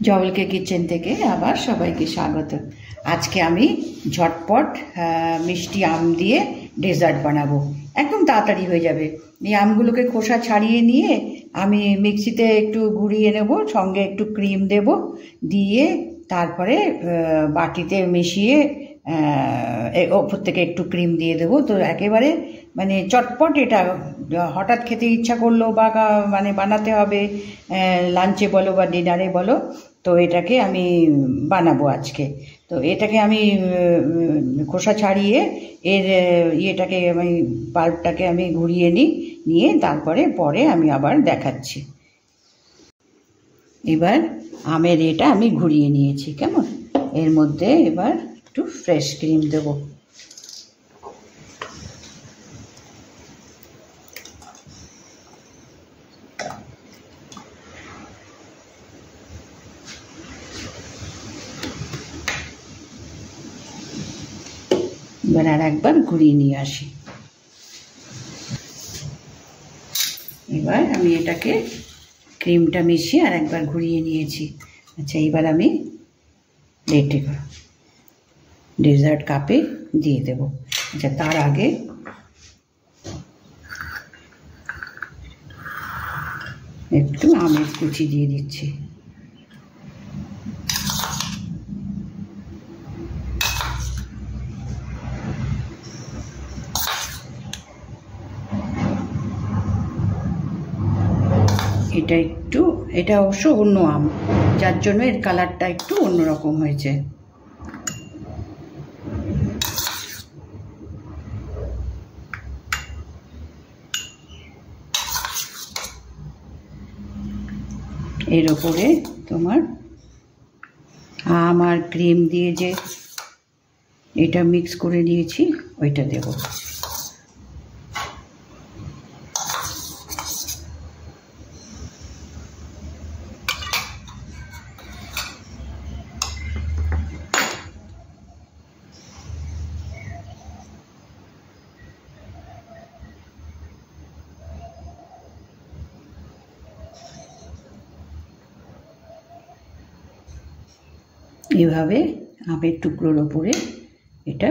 জবলকে kitchen থেকে আবার সবাইকে স্বাগত। আজকে আমি ঝটপট মিষ্টি আম দিয়ে ডেজার্ট বানাবো। একদম তাড়াতাড়ি হয়ে যাবে। এই আমগুলোকে খোসা ছাড়িয়ে নিয়ে আমি মিক্সিতে একটু ঘুরিয়ে নেব, সঙ্গে একটু ক্রিম দেব, দিয়ে তারপরে বাটিতে মিশিয়ে ওপর থেকে একটু ক্রিম দিয়ে দেবো। তো একেবারে মানে চটপট এটা হঠাৎ খেতে ইচ্ছা করলো বা মানে বানাতে হবে লাঞ্চে বলো বা ডিনারে বলো, তো এটাকে আমি বানাবো আজকে। তো এটাকে আমি খোসা ছাড়িয়ে এর ইয়েটাকে আমি পাল্পটাকে আমি ঘুরিয়ে নিয়ে তারপরে পরে আমি আবার দেখাচ্ছি। এবার আমের এটা আমি ঘুরিয়ে নিয়েছি, কেমন? এর মধ্যে এবার একটু ফ্রেশ ক্রিম দেবো। এবার আর একবার ঘুরিয়ে নিয়ে আসি। এবার আমি এটাকে ক্রিমটা মিশিয়ে আর একবার ঘুরিয়ে নিয়েছি। আচ্ছা, এবার আমি ডেজার্ট কাপে দিয়ে দেব। আচ্ছা, তার আগে একটু আমের কুচি দিয়ে দিচ্ছি। এটা অবশ্য অন্য আম, যার জন্য এর কালারটা একটু অন্যরকম হয়েছে। এর ওপরে তোমার আম আর ক্রিম দিয়ে যে এটা মিক্স করে নিয়েছি ওইটা দেব। এভাবে আমের টুকরোর ওপরে এটা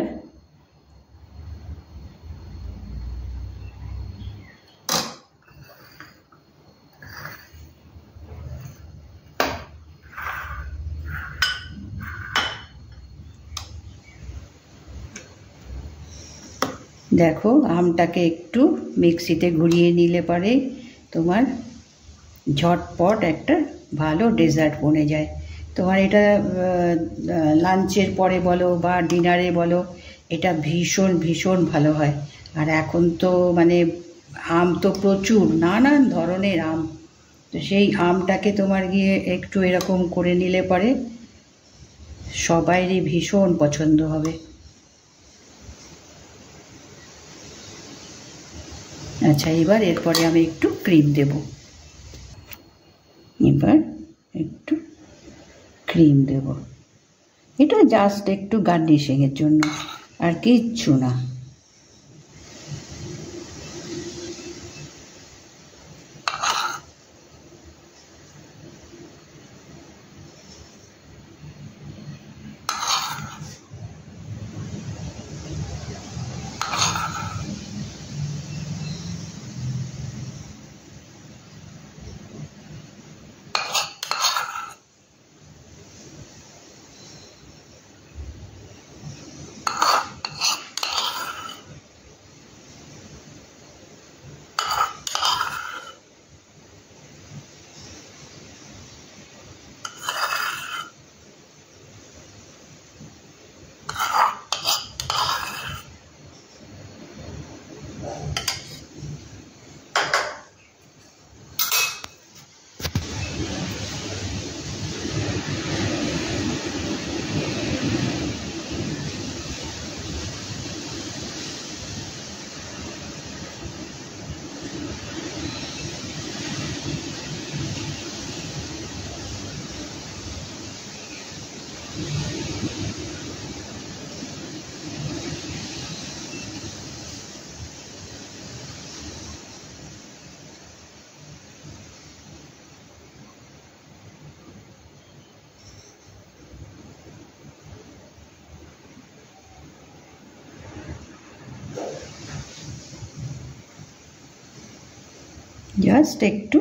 দেখো, আমটাকে একটু মিক্সিতে ঘুরিয়ে নিলে পরে তোমার ঝটপট একটা ভালো ডেজার্ট বনে যায়। তোমার এটা লাঞ্চের পরে বলো বা ডিনারে বলো, এটা ভীষণ ভীষণ ভালো হয়। আর এখন তো মানে আম তো প্রচুর, নানান ধরনের আম, তো সেই আমটাকে তোমার গিয়ে একটু এরকম করে নিলে পরে সবাইরই ভীষণ পছন্দ হবে। আচ্ছা, এবার এরপরে আমি একটু ক্রিম দেব। এবার একটু ক্রিম দেব, এটা জাস্ট একটু গার্নিশিংয়ের জন্য, আর কিচ্ছু না। জাস্ট একটু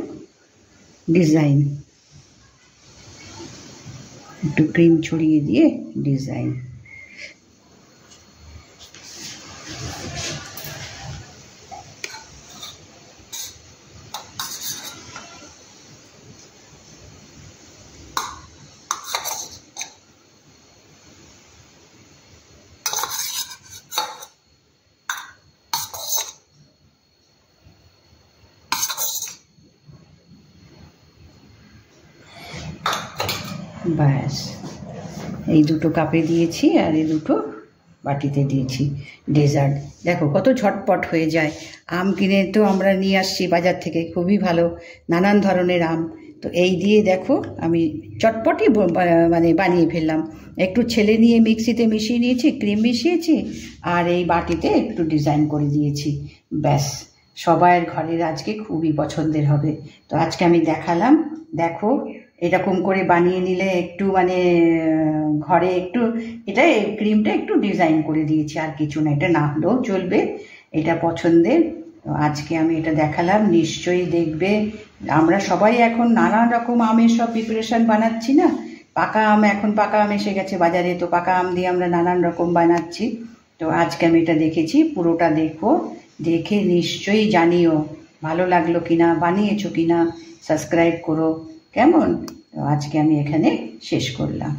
ডিজাইন, একটু ক্রিম ছড়িয়ে দিয়ে ডিজাইন। ব্যাস, এই দুটো কাপে দিয়েছি আর এই দুটো বাটিতে দিয়েছি ডেজার্ট। দেখো কত ঝটপট হয়ে যায়। আম কিনে তো আমরা নিয়ে আসছি বাজার থেকে, খুবই ভালো, নানান ধরনের আম। তো এই দিয়ে দেখো আমি চটপটই মানে বানিয়ে ফেললাম। একটু ছেলে নিয়ে মিক্সিতে মিশিয়ে নিয়েছি, ক্রিম মিশিয়েছি, আর এই বাটিতে একটু ডিজাইন করে দিয়েছি। ব্যাস, সবার ঘরের আজকে খুবই পছন্দের হবে। তো আজকে আমি দেখালাম, দেখো এরকম করে বানিয়ে নিলে একটু মানে ঘরে একটু এটা ক্রিমটা একটু ডিজাইন করে দিয়েছি, আর কিছু না। এটা না হলেও চলবে, এটা পছন্দের। তো আজকে আমি এটা দেখালাম, নিশ্চয়ই দেখবে। আমরা সবাই এখন নানান রকম আমের সব প্রিপারেশন বানাচ্ছি না, পাকা আম, এখন পাকা আম এসে গেছে বাজারে, তো পাকা আম দিয়ে আমরা নানান রকম বানাচ্ছি। তো আজকে আমি এটা দেখেছি, পুরোটা দেখো, দেখে নিশ্চয়ই জানিও ভালো লাগলো কিনা, বানিয়েছো কিনা, সাবস্ক্রাইব করো, কেমন। তো আজকে আমি এখানে শেষ করলাম।